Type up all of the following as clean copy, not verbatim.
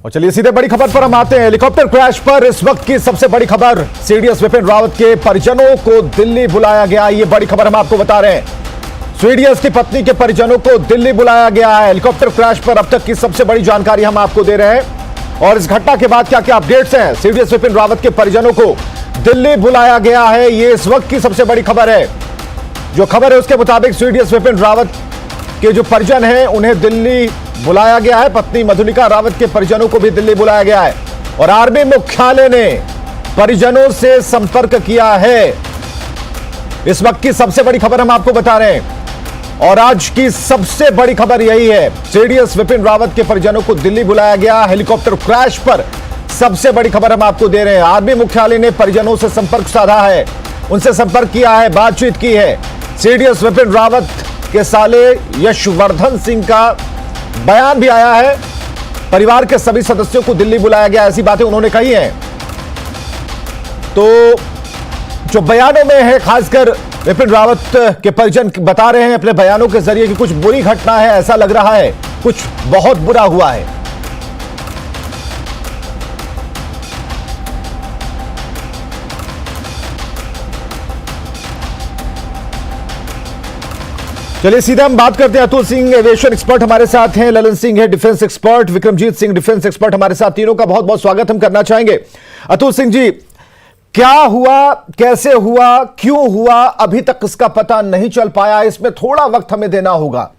और चलिए सीधे बड़ी खबर पर हम आते हैं। हेलीकॉप्टर क्रैश पर इस वक्त की सबसे बड़ी खबर, सीडीएस विपिन रावत के परिजनों को दिल्ली बुलाया गया। ये बड़ी खबर हम आपको बता रहे हैं। सीडीएस की पत्नी के परिजनों को दिल्ली बुलाया गया है। हेलीकॉप्टर क्रैश पर अब तक की सबसे बड़ी जानकारी हम आपको दे रहे हैं और इस घटना के बाद क्या क्या अपडेट्स हैं। सीडीएस विपिन रावत के परिजनों को दिल्ली बुलाया गया है, ये इस वक्त की सबसे बड़ी खबर है। जो खबर है उसके मुताबिक सीडीएस विपिन रावत के जो परिजन हैं उन्हें दिल्ली बुलाया गया है। पत्नी मधुलिका रावत के परिजनों को भी दिल्ली बुलाया गया है और आर्मी मुख्यालय ने परिजनों से संपर्क किया है। इस वक्त की सबसे बड़ी खबर हम आपको बता रहे हैं और आज की सबसे बड़ी खबर यही है, सीडीएस विपिन रावत के परिजनों को दिल्ली बुलाया गया। हेलीकॉप्टर क्रैश पर सबसे बड़ी खबर हम आपको दे रहे हैं। आर्मी मुख्यालय ने परिजनों से संपर्क साधा है, उनसे संपर्क किया है, बातचीत की है। सीडीएस विपिन रावत के साले यशवर्धन सिंह का बयान भी आया है। परिवार के सभी सदस्यों को दिल्ली बुलाया गया, ऐसी बातें उन्होंने कही हैं। तो जो बयानों में है, खासकर विपिन रावत के परिजन बता रहे हैं अपने बयानों के जरिए कि कुछ बुरी घटना है, ऐसा लग रहा है कुछ बहुत बुरा हुआ है। चलिए सीधे हम बात करते हैं। अतुल सिंह एविएशन एक्सपर्ट हमारे साथ हैं, ललन सिंह है defence expert, Vikramjit Singh defence expert हमारे साथ। तीनों का बहुत बहुत स्वागत हम करना चाहेंगे। अतुल सिंह जी, क्या हुआ, कैसे हुआ, क्यों हुआ, अभी तक इसका पता नहीं चल पाया। इसमें थोड़ा वक्त हमें देना होगा,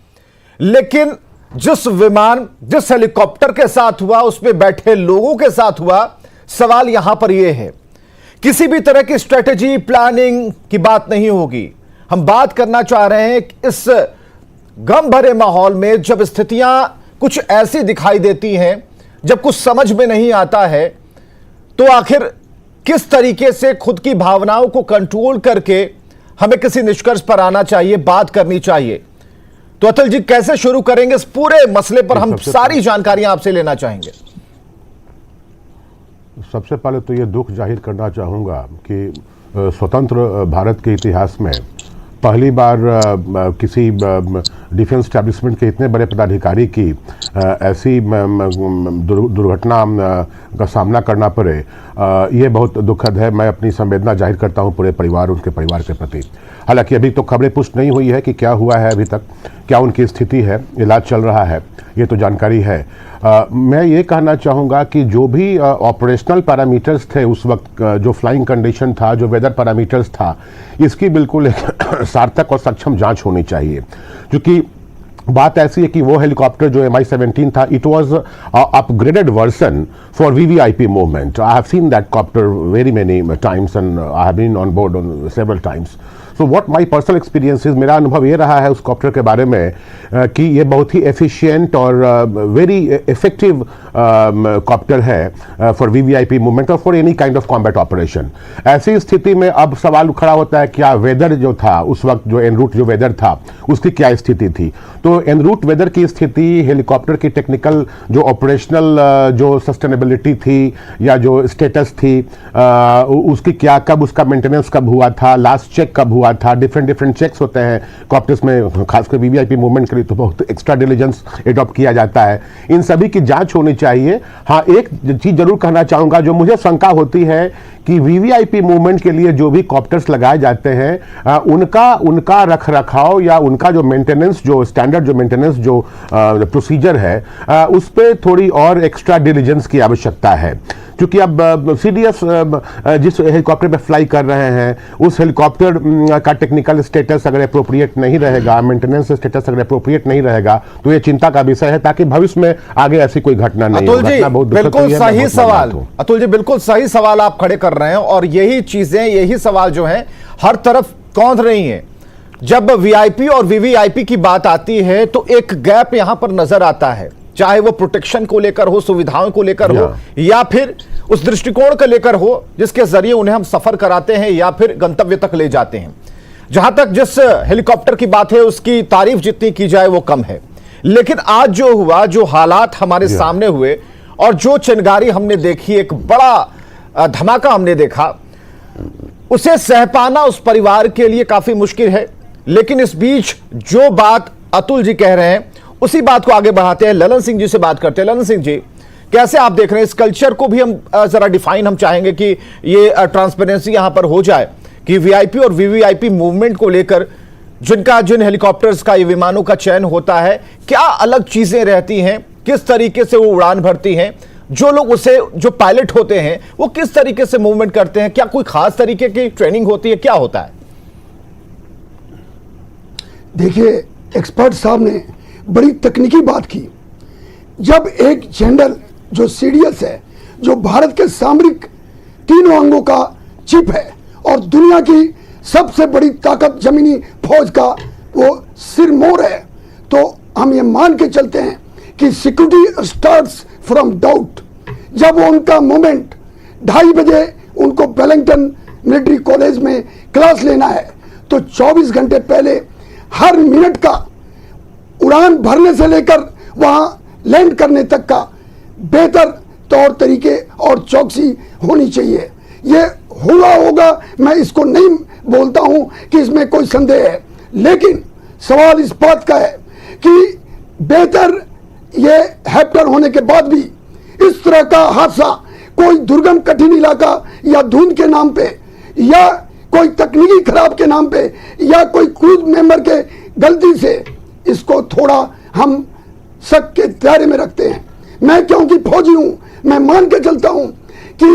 लेकिन जिस विमान, जिस हेलीकॉप्टर के साथ हुआ, उसमें बैठे लोगों के साथ हुआ, सवाल यहां पर यह है, किसी भी तरह की स्ट्रेटेजी प्लानिंग की बात नहीं होगी। हम बात करना चाह रहे हैं कि इस गम भरे माहौल में जब स्थितियां कुछ ऐसी दिखाई देती हैं, जब कुछ समझ में नहीं आता है, तो आखिर किस तरीके से खुद की भावनाओं को कंट्रोल करके हमें किसी निष्कर्ष पर आना चाहिए, बात करनी चाहिए। तो अतुल जी, कैसे शुरू करेंगे इस पूरे मसले पर? हम सारी जानकारियां आपसे लेना चाहेंगे। सबसे पहले तो ये दुख जाहिर करना चाहूँगा कि स्वतंत्र भारत के इतिहास में पहली बार किसी डिफेंस एस्टैब्लिशमेंट के इतने बड़े पदाधिकारी की ऐसी दुर्घटना का सामना करना पड़े, ये बहुत दुखद है। मैं अपनी संवेदना जाहिर करता हूँ पूरे परिवार, उनके परिवार के प्रति। हालांकि अभी तो खबरें पुष्ट नहीं हुई है कि क्या हुआ है, अभी तक क्या उनकी स्थिति है, इलाज चल रहा है, ये तो जानकारी है। मैं ये कहना चाहूँगा कि जो भी ऑपरेशनल पैरामीटर्स थे उस वक्त, जो फ्लाइंग कंडीशन था, जो वेदर पैरामीटर्स था, इसकी बिल्कुल एक सार्थक और सक्षम जांच होनी चाहिए। क्योंकि बात ऐसी है कि वो हेलीकॉप्टर जो Mi-17 था, it was upgraded version for VVIP movement. I have seen that copter very many times and I have been on board on several times. So what my personal experience is, मेरा अनुभव ये रहा है उस copter के बारे में कि ये बहुत ही एफिशिएंट और वेरी इफेक्टिव कॉप्टर है फॉर वीवीआईपी मूवमेंट और for any kind of combat operation. ऐसी स्थिति में अब सवाल खड़ा होता है, क्या वेदर जो था उस वक्त, जो एन रूट जो वेदर था, उसकी क्या स्थिति थी। तो एन रूट वेदर की स्थिति, हेलीकॉप्टर की टेक्निकल जो ऑपरेशनल जो सस्टेनेबिलिटी थी या जो स्टेटस थी, उसकी क्या, कब उसका मेंटेनेंस कब हुआ था, लास्ट चेक कब हुआ था, डिफरेंट चेक्स होते हैं कॉप्टर्स में, खासकर वीवीआईपी मूवमेंट के लिए तो बहुत एक्स्ट्रा डिलिजेंस एडॉप्ट किया जाता है। इन सभी की जांच होनी चाहिए। हाँ, एक चीज जरूर कहना चाहूंगा, जो मुझे शंका होती है कि वीवीआईपी मूवमेंट के लिए जो भी कॉप्टर्स लगाए जाते हैं, उनका रख रखाव या उनका जो मेंटेनेंस, जो स्टैंडर्ड जो मेंटेनेंस जो प्रोसीजर है, उस पर थोड़ी और एक्स्ट्रा डिलिजेंस की आवश्यकता है। क्योंकि अब सीडीएस जिस हेलीकॉप्टर पे फ्लाई कर रहे हैं, उस हेलीकॉप्टर का टेक्निकल स्टेटस अगर अप्रोप्रिएट नहीं रहेगा, मेंटेनेंस स्टेटस अगर अप्रोप्रिएट नहीं रहेगा, तो ये चिंता का विषय है, ताकि भविष्य में आगे ऐसी कोई घटना नहीं हो। बिल्कुल सही सवाल अतुल जी, बिल्कुल सही सवाल आप खड़े कर रहे हैं और यही चीजें, यही सवाल जो है हर तरफ कौंध रही हैं। जब वीआईपी और वीवीआईपी की बात आती है तो एक गैप यहां पर नजर आता है, चाहे वो प्रोटेक्शन को लेकर हो, सुविधाओं को लेकर हो, या फिर उस दृष्टिकोण को लेकर हो जिसके जरिए उन्हें हम सफर कराते हैं या फिर गंतव्य तक ले जाते हैं। जहां तक जिस हेलीकॉप्टर की बात है, उसकी तारीफ जितनी की जाए वो कम है। लेकिन आज जो हुआ, जो हालात हमारे सामने हुए और जो चिंगारी हमने देखी, एक बड़ा धमाका हमने देखा, उसे सह पाना उस परिवार के लिए काफी मुश्किल है। लेकिन इस बीच जो बात अतुल जी कह रहे हैं, उसी बात को आगे बढ़ाते हैं, ललन सिंह जी से बात करते हैं। ललन सिंह जी, कैसे आप देख रहे हैं इस कल्चर को भी? हम जरा डिफाइन हम चाहेंगे कि ये ट्रांसपेरेंसी यहां पर हो जाए कि वीआईपी और वीवीआईपी मूवमेंट को लेकर जिन हेलीकॉप्टर्स का, ये विमानों का चयन होता है, क्या अलग चीजें रहती हैं, किस तरीके से वो उड़ान भरती हैं, जो लोग उसे, जो पायलट होते हैं वो किस तरीके से मूवमेंट करते हैं, क्या कोई खास तरीके की ट्रेनिंग होती है, क्या होता है? देखिए, एक्सपर्ट साहब ने बड़ी तकनीकी बात की। जब एक जनरल जो सीडीएस है, जो भारत के सामरिक तीनों अंगों का चिप है और दुनिया की सबसे बड़ी ताकत जमीनी फौज का वो सिरमौर है, तो हम ये मान के चलते हैं कि सिक्योरिटी स्टार्ट्स फ्रॉम डाउट। जब वो उनका मूवमेंट 2:30 बजे उनको वेलिंगटन मिलिट्री कॉलेज में क्लास लेना है, तो 24 घंटे पहले हर मिनट का उड़ान भरने से लेकर वहां लैंड करने तक का बेहतर तौर तरीके और चौकसी होनी चाहिए। ये हुआ होगा, मैं इसको नहीं बोलता हूं कि इसमें कोई संदेह है, लेकिन सवाल इस बात का है कि बेहतर ये हेक्टर होने के बाद भी इस तरह का हादसा कोई दुर्गम कठिन इलाका या धुंध के नाम पे या कोई तकनीकी खराब के नाम पे या कोई क्रूज मेंबर के गलती से, इसको थोड़ा हम शक के दायरे में रखते हैं। मैं क्योंकि फौजी हूं, मैं मान के चलता हूं कि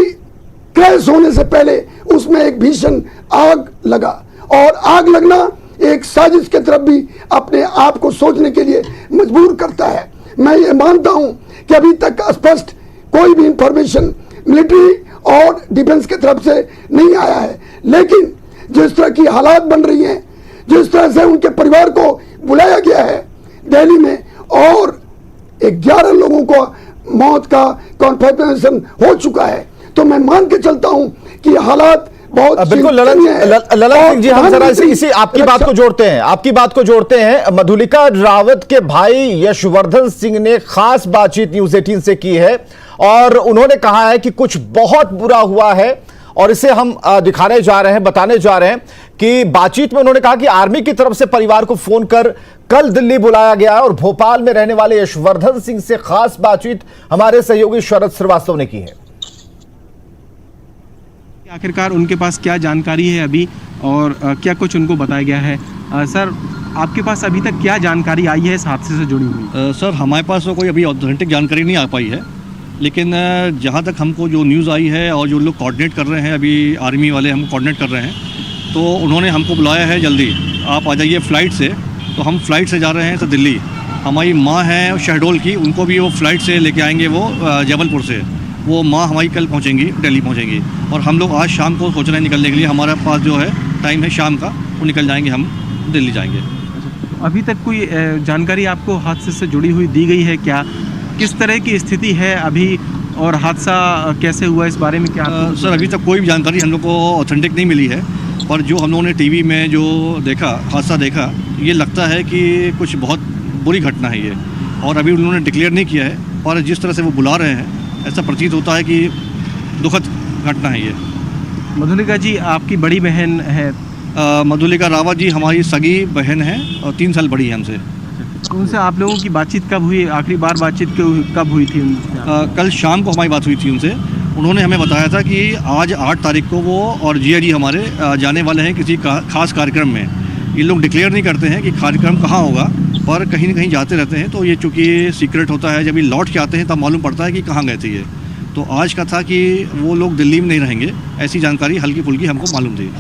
क्रैश होने से पहले उसमें एक भीषण आग लगा और आग लगना एक साजिश के तरफ भी अपने आप को सोचने के लिए मजबूर करता है। मैं ये मानता हूं कि अभी तक स्पष्ट कोई भी इंफॉर्मेशन मिलिट्री और डिफेंस की तरफ से नहीं आया है, लेकिन जिस तरह की हालात बन रही हैं, जिस तरह से उनके परिवार को बुलाया गया है दिल्ली में और 11 लोगों को मौत का कॉन्फर्मेशन हो चुका है, तो मैं मान के चलता हूं कि हालात बहुत बिल्कुल। ललन सिंह जी, हम जरा इसी आपकी बात को जोड़ते हैं। मधुलिका रावत के भाई यशवर्धन सिंह ने खास बातचीत न्यूज़ 18 से की है और उन्होंने कहा है कि कुछ बहुत बुरा हुआ है और इसे हम दिखाने जा रहे हैं, बताने जा रहे हैं कि बातचीत में उन्होंने कहा कि आर्मी की तरफ से परिवार को फोन कर कल दिल्ली बुलाया गया है और भोपाल में रहने वाले यशवर्धन सिंह से खास बातचीत हमारे सहयोगी शरद श्रीवास्तव ने की है। आखिरकार उनके पास क्या जानकारी है अभी और क्या कुछ उनको बताया गया है? सर, आपके पास अभी तक क्या जानकारी आई है इस हादसे से जुड़ी हुई? सर, हमारे पास तो कोई अभी ऑथेंटिक जानकारी नहीं आ पाई है, लेकिन जहाँ तक हमको जो न्यूज़ आई है और जो लोग कोऑर्डिनेट कर रहे हैं, अभी आर्मी वाले हमको कोऑर्डिनेट कर रहे हैं, तो उन्होंने हमको बुलाया है जल्दी आप आ जाइए फ़्लाइट से। तो हम फ़्लाइट से जा रहे हैं तो दिल्ली। हमारी माँ हैं शहडोल की, उनको भी वो फ़्लाइट से लेके आएंगे, वो जबलपुर से। वो माँ हमारी कल पहुँचेंगी, दिल्ली पहुँचेंगी और हम लोग आज शाम को सोच रहे हैं निकलने के लिए। हमारे पास जो है टाइम है शाम का, वो निकल जाएंगे, हम दिल्ली जाएंगे। अभी तक कोई जानकारी आपको हादसे से जुड़ी हुई दी गई है क्या? किस तरह की स्थिति है अभी और हादसा कैसे हुआ, इस बारे में क्या? सर, अभी तक कोई भी जानकारी हम लोग को ऑथेंटिक नहीं मिली है, पर जो हम लोगों ने टीवी में जो देखा, हादसा देखा, ये लगता है कि कुछ बहुत बुरी घटना है ये। और अभी उन्होंने डिक्लेयर नहीं किया है, पर जिस तरह से वो बुला रहे हैं ऐसा प्रतीत होता है कि दुखद घटना है ये। मधुलिका जी आपकी बड़ी बहन है? मधुलिका रावत जी हमारी सगी बहन है और 3 साल बड़ी है हमसे। उनसे आप लोगों की बातचीत कब हुई? आखिरी बार बातचीत कब हुई थी उनसे? कल शाम को हमारी बात हुई थी उनसे। उन्होंने हमें बताया था कि आज 8 तारीख को वो और जिया जी हमारे जाने वाले हैं किसी खास कार्यक्रम में। ये लोग डिक्लेयर नहीं करते हैं कि कार्यक्रम कहाँ होगा, पर कहीं न कहीं जाते रहते हैं। तो ये चूँकि सीक्रेट होता है, जब ये लौट के आते हैं तब मालूम पड़ता है कि कहाँ गए थे ये। तो आज का था कि वो लोग दिल्ली में नहीं रहेंगे, ऐसी जानकारी हल्की फुल्की हमको मालूम थी।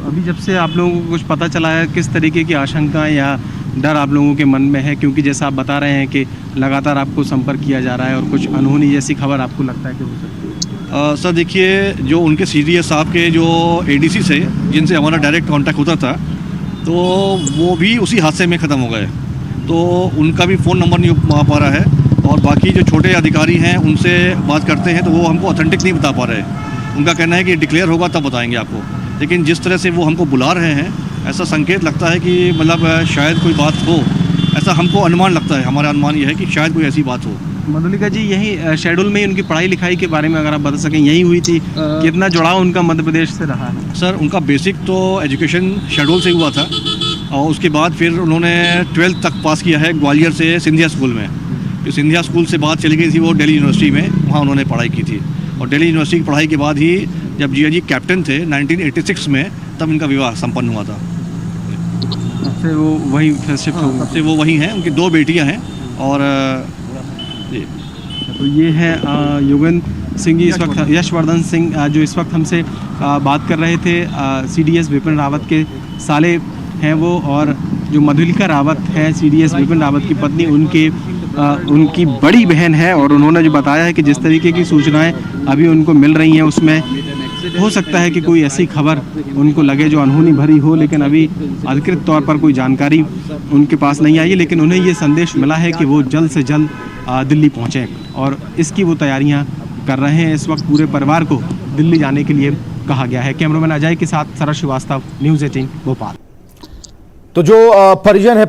अभी जब से आप लोगों को कुछ पता चला है, किस तरीके की आशंका या डर आप लोगों के मन में है? क्योंकि जैसा आप बता रहे हैं कि लगातार आपको संपर्क किया जा रहा है और कुछ अनहोनी जैसी खबर आपको लगता है कि हो सकती है? सर देखिए, जो उनके सीडीएस साहब के जो एडीसी से जिनसे हमारा डायरेक्ट कांटेक्ट होता था, तो वो भी उसी हादसे में ख़त्म हो गए। तो उनका भी फ़ोन नंबर नहीं आ पा रहा है और बाकी जो छोटे अधिकारी हैं उनसे बात करते हैं तो वो हमको ऑथेंटिक नहीं बता पा रहे। उनका कहना है कि डिक्लेयर होगा तब बताएंगे आपको, लेकिन जिस तरह से वो हमको बुला रहे हैं ऐसा संकेत लगता है कि मतलब शायद कोई बात हो, ऐसा हमको अनुमान लगता है। हमारा अनुमान ये है कि शायद कोई ऐसी बात हो। मधुलिका जी, यही शेड्यूल में उनकी पढ़ाई लिखाई के बारे में अगर आप बता सकें, यही हुई थी? कितना जुड़ाव उनका मध्य प्रदेश से रहा है? सर, उनका बेसिक तो एजुकेशन शेड्यूल से हुआ था और उसके बाद फिर उन्होंने 12th तक पास किया है ग्वालियर से सिंधिया स्कूल में। जो सिंधिया स्कूल से बात चली गई थी वो दिल्ली यूनिवर्सिटी में, वहाँ उन्होंने पढ़ाई की थी। और दिल्ली यूनिवर्सिटी की पढ़ाई के बाद ही जब जीजाजी कैप्टन थे 1986 में, तब इनका विवाह संपन्न हुआ था। फिर वो वही फिर शिफ्ट हो गए। से वो वही हैं, उनकी 2 बेटियां हैं। और ये तो ये है योगेंद्र सिंह जी, इस वक्त यशवर्धन सिंह जो इस वक्त हमसे बात कर रहे थे। CDS विपिन रावत के साले हैं वो, और जो मधुलिका रावत है CDS विपिन रावत की पत्नी, उनकी बड़ी बहन है। और उन्होंने जो बताया है कि जिस तरीके की सूचनाएं अभी उनको मिल रही हैं, उसमें हो सकता है कि कोई ऐसी खबर उनको लगे जो अनहोनी भरी हो, लेकिन अभी अधिकृत तौर पर कोई जानकारी उनके पास नहीं आई है। लेकिन उन्हें ये संदेश मिला है कि वो जल्द से जल्द दिल्ली पहुँचें, और इसकी वो तैयारियाँ कर रहे हैं। इस वक्त पूरे परिवार को दिल्ली जाने के लिए कहा गया है। कैमरामैन अजय के साथ सरस श्रीवास्तव, न्यूज़ 18 भोपाल। तो जो परिजन है